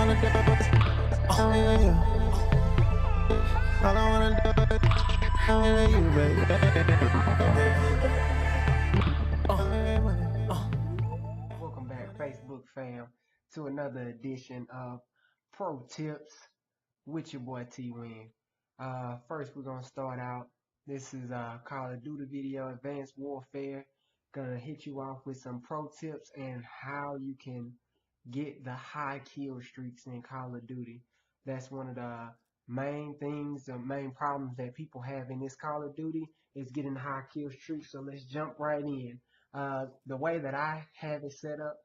wanna do is, oh yeah, yeah. All I wanna do is, oh yeah, you, baby. Welcome back, Facebook fam, to another edition of Pro Tips with your boy T Win. First, we're gonna start out. This is a Call of Duty video, Advanced Warfare. Gonna hit you off with some pro tips and how you can get the high kill streaks in Call of Duty. That's one of the main things, the main problems that people have in this Call of Duty is getting high kill streaks. So let's jump right in. The way that I have it set up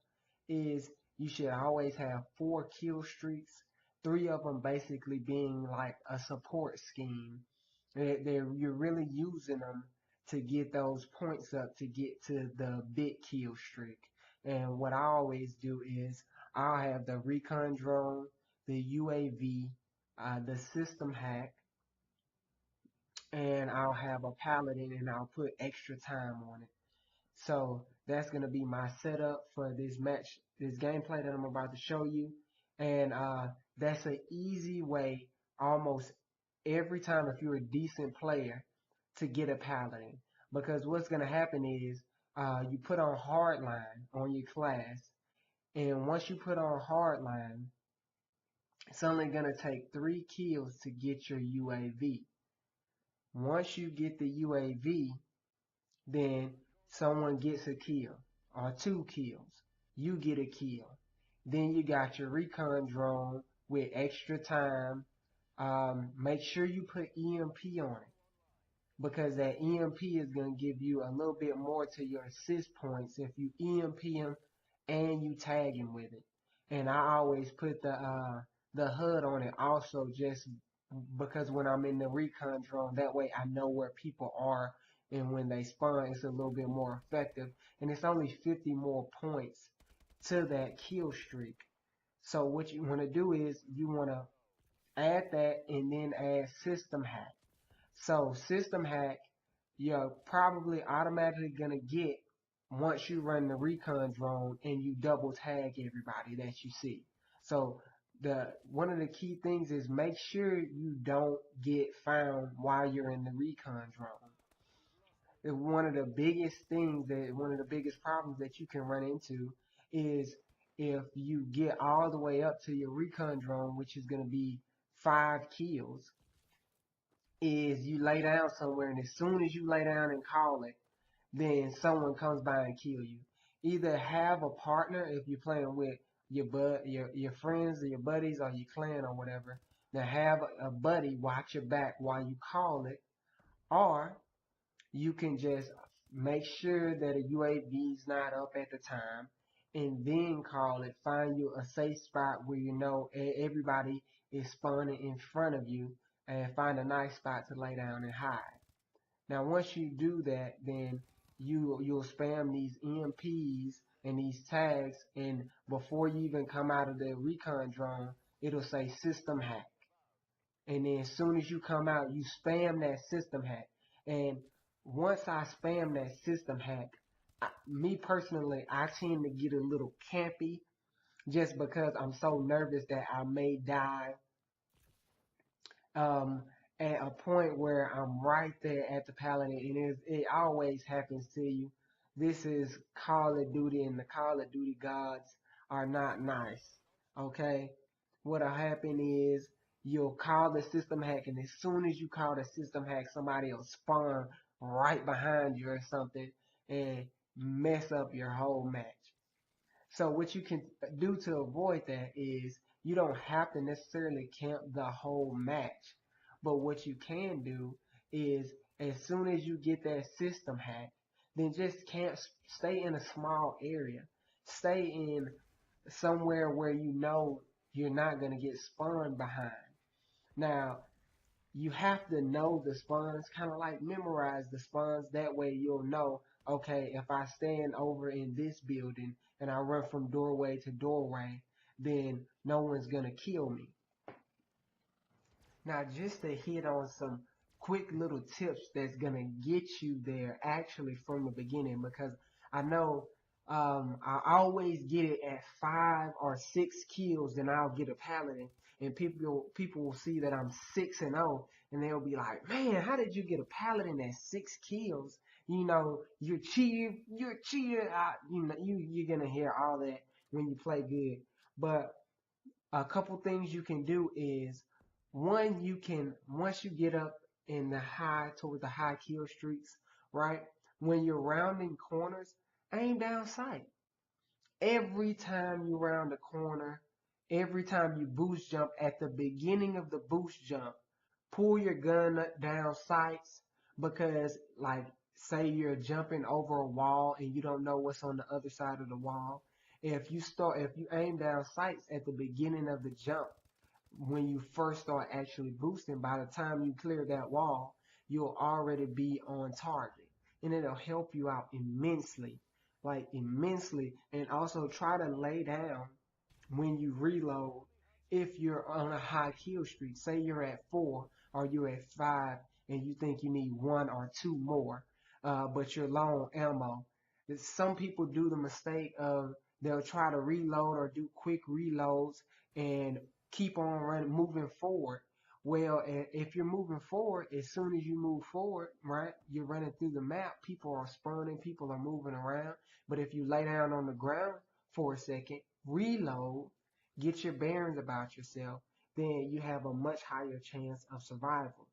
is you should always have 4 kill streaks, 3 of them basically being like a support scheme. You're really using them to get those points up to get to the big kill streak. And what I always do is I'll have the Recon Drone, the UAV, the system hack, and I'll have a paladin and I'll put extra time on it. So that's going to be my setup for this match, this gameplay that I'm about to show you. And that's an easy way almost every time if you're a decent player to get a paladin. Because what's going to happen is you put on hardline on your class. And once you put on hardline, it's only going to take 3 kills to get your UAV. Once you get the UAV, then someone gets a kill or 2 kills. You get a kill. Then you got your recon drone with extra time. Make sure you put EMP on it because that EMP is going to give you a little bit more to your assist points if you EMP him and you tag him with it. And I always put the HUD on it also just because when I'm in the recon drone, that way I know where people are, and when they spawn, it's a little bit more effective. And it's only 50 more points to that kill streak. So what you want to do is you want to add that and then add system hack. So system hack, you're probably automatically gonna get once you run the recon drone and you double tag everybody that you see. So one of the key things is make sure you don't get found while you're in the recon drone. One of the biggest things one of the biggest problems that you can run into is if you get all the way up to your recon drone, which is going to be 5 kills, is you lay down somewhere, and as soon as you lay down and call it, then someone comes by and kill you. Either have a partner if you're playing with your friends or your buddies or your clan or whatever. Now have a buddy watch your back while you call it, or you can just make sure that a UAV is not up at the time and then call it. Find you a safe spot where you know everybody is spawning in front of you, and find a nice spot to lay down and hide. Now once you do that, then you'll spam these EMPs and these tags, and before you even come out of the recon drone, it'll say system hack. And then as soon as you come out, you spam that system hack. And once I spam that system hack, me personally, I tend to get a little campy just because I'm so nervous that I may die at a point where I'm right there at the paladin, and it always happens to you. This is Call of Duty, and the Call of Duty gods are not nice. Okay? What'll happen is you'll call the system hack, and as soon as you call the system hack, somebody will spawn right behind you or something and mess up your whole match. So what you can do to avoid that is you don't have to necessarily camp the whole match. But what you can do is as soon as you get that system hack, then just camp, stay in a small area. Stay in somewhere where you know you're not going to get spawned behind. Now, you have to know the spawns, kind of like memorize the spawns. That way you'll know, okay, if I stand over in this building and I run from doorway to doorway, then no one's going to kill me. Now, just to hit on some quick little tips that's going to get you there actually from the beginning, because I know I always get it at 5 or 6 kills, then I'll get a paladin, and people will see that I'm 6-0, and they'll be like, "Man, how did you get a paladin at 6 kills? You know, you're cheating, you're cheating." You know, you're gonna hear all that when you play good. But a couple things you can do is, one, you can, once you get up in the high toward the high kill streaks, right? When you're rounding corners, aim down sight. Every time you round the corner, every time you boost jump, at the beginning of the boost jump, pull your gun down sights, because like, say you're jumping over a wall and you don't know what's on the other side of the wall. If you aim down sights at the beginning of the jump, when you first start actually boosting, by the time you clear that wall, you'll already be on target. And it'll help you out immensely, like immensely. And also try to lay down when you reload if you're on a high kill streak. Say you're at 4 or you're at 5 and you think you need 1 or 2 more, but you're low on ammo. Some people do the mistake of, they'll try to reload or do quick reloads and keep on running, moving forward. Well, if you're moving forward, as soon as you move forward, right, you're running through the map, people are spawning, people are moving around. But if you lay down on the ground for a second, reload, get your bearings about yourself, then you have a much higher chance of survival.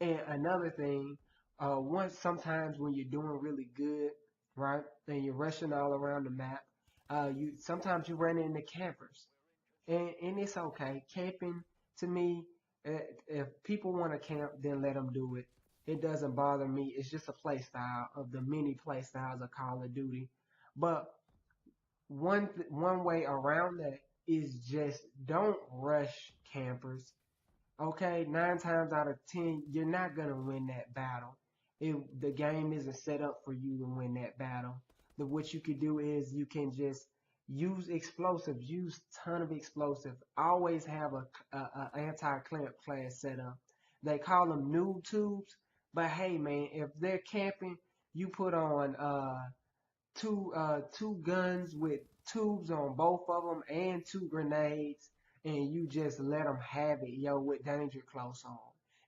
And another thing, once sometimes when you're doing really good, right, and you're rushing all around the map, you sometimes you run into campers, and it's okay. Camping, to me, if people want to camp, then let them do it. It doesn't bother me. It's just a play style of the many play styles of Call of Duty. But one way around that is just don't rush campers. Okay, 9 times out of 10, you're not gonna win that battle. The game isn't set up for you to win that battle. What you could do is you can just use explosives, use ton of explosives. Always have a anti-clamp class set up. They call them noob tubes, but hey man, if they're camping, you put on two guns with tubes on both of them and 2 grenades, and you just let them have it, yo, with danger close on.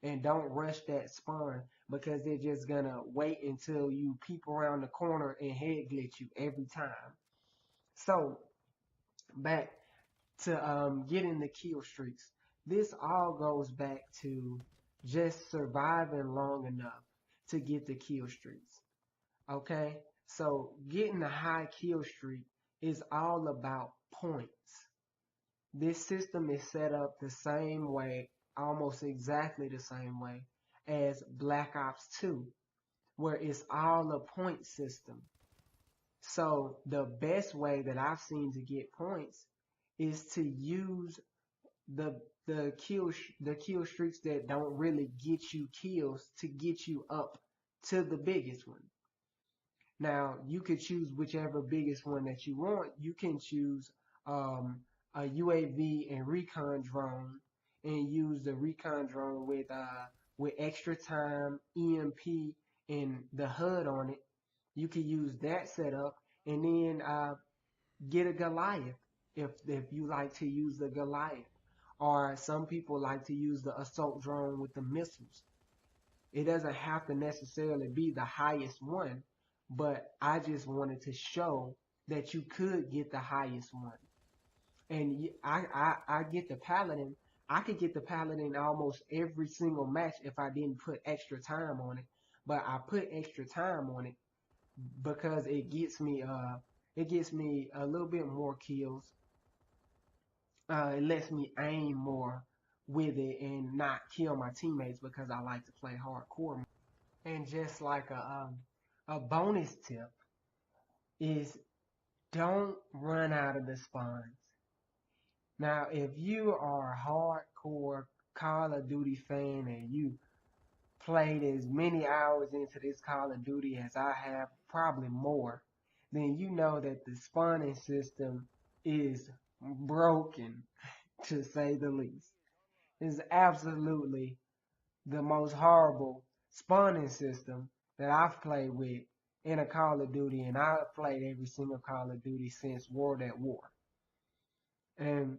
And don't rush that spawn, because they're just gonna wait until you peep around the corner and head glitch you every time. So back to getting the kill streaks. This all goes back to just surviving long enough to get the kill streaks. Okay? So getting a high kill streak is all about points. This system is set up the same way, almost exactly the same way as Black Ops 2, where it's all a point system. So the best way that I've seen to get points is to use the kill streaks that don't really get you kills to get you up to the biggest one. Now, you could choose whichever biggest one that you want. You can choose a UAV and Recon Drone, and use the Recon Drone with extra time, EMP, and the HUD on it. You can use that setup, and then get a Goliath if you like to use the Goliath. Or some people like to use the assault drone with the missiles. It doesn't have to necessarily be the highest one, but I just wanted to show that you could get the highest one. And I get the Paladin. I could get the Paladin almost every single match if I didn't put extra time on it. But I put extra time on it because it gets me a little bit more kills. It lets me aim more with it and not kill my teammates, because I like to play hardcore. And just like a bonus tip is, don't run out of the spawns. Now, if you are a hardcore Call of Duty fan and you played as many hours into this Call of Duty as I have, probably more, then you know that the spawning system is broken, to say the least. It's absolutely the most horrible spawning system that I've played with in a Call of Duty, and I've played every single Call of Duty since World at War. And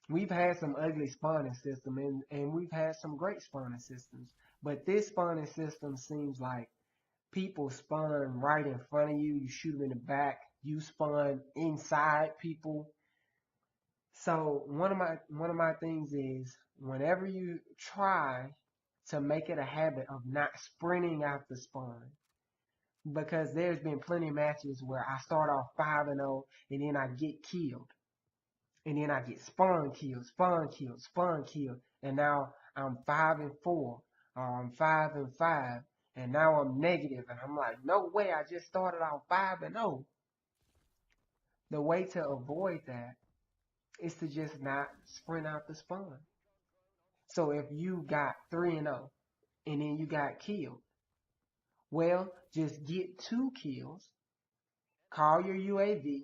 we've had some ugly spawning systems, and we've had some great spawning systems. But this spawning system seems like people spawn right in front of you. You shoot them in the back. You spawn inside people. So one of my things is, whenever you try to make it a habit of not sprinting out the spawn, because there's been plenty of matches where I start off 5-0 and then I get killed. And then I get spawn killed, and now I'm 5-4, or I'm 5-5, and now I'm negative, and I'm like, no way, I just started off 5-0. The way to avoid that is to just not sprint out the spawn. So if you got 3-0, and then you got killed, well, just get 2 kills, call your UAV,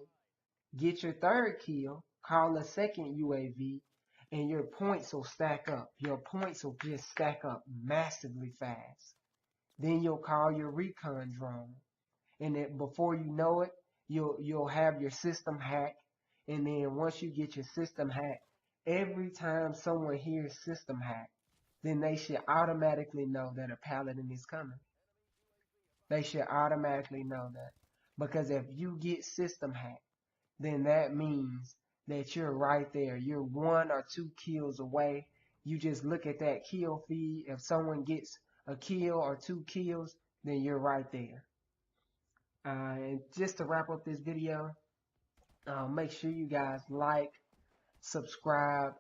get your 3rd kill, call a 2nd UAV, and your points will stack up. Your points will just stack up massively fast. Then you'll call your Recon Drone, and then before you know it, you'll have your system hacked. And then once you get your system hacked, every time someone hears system hack, then they should automatically know that a paladin is coming. They should automatically know that, because if you get system hacked, then that means that you're right there. You're 1 or 2 kills away. You just look at that kill feed. If someone gets a kill or 2 kills, then you're right there. And just to wrap up this video, make sure you guys like, subscribe.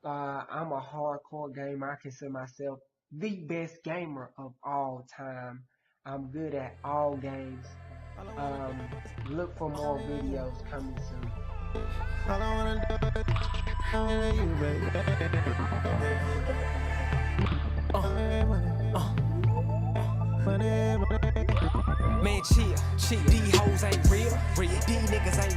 I'm a hardcore gamer. I consider myself the best gamer of all time. I'm good at all games. Look for more videos coming soon. All I wanna do is you, baby. Man, chill. These hoes ain't real. These niggas ain't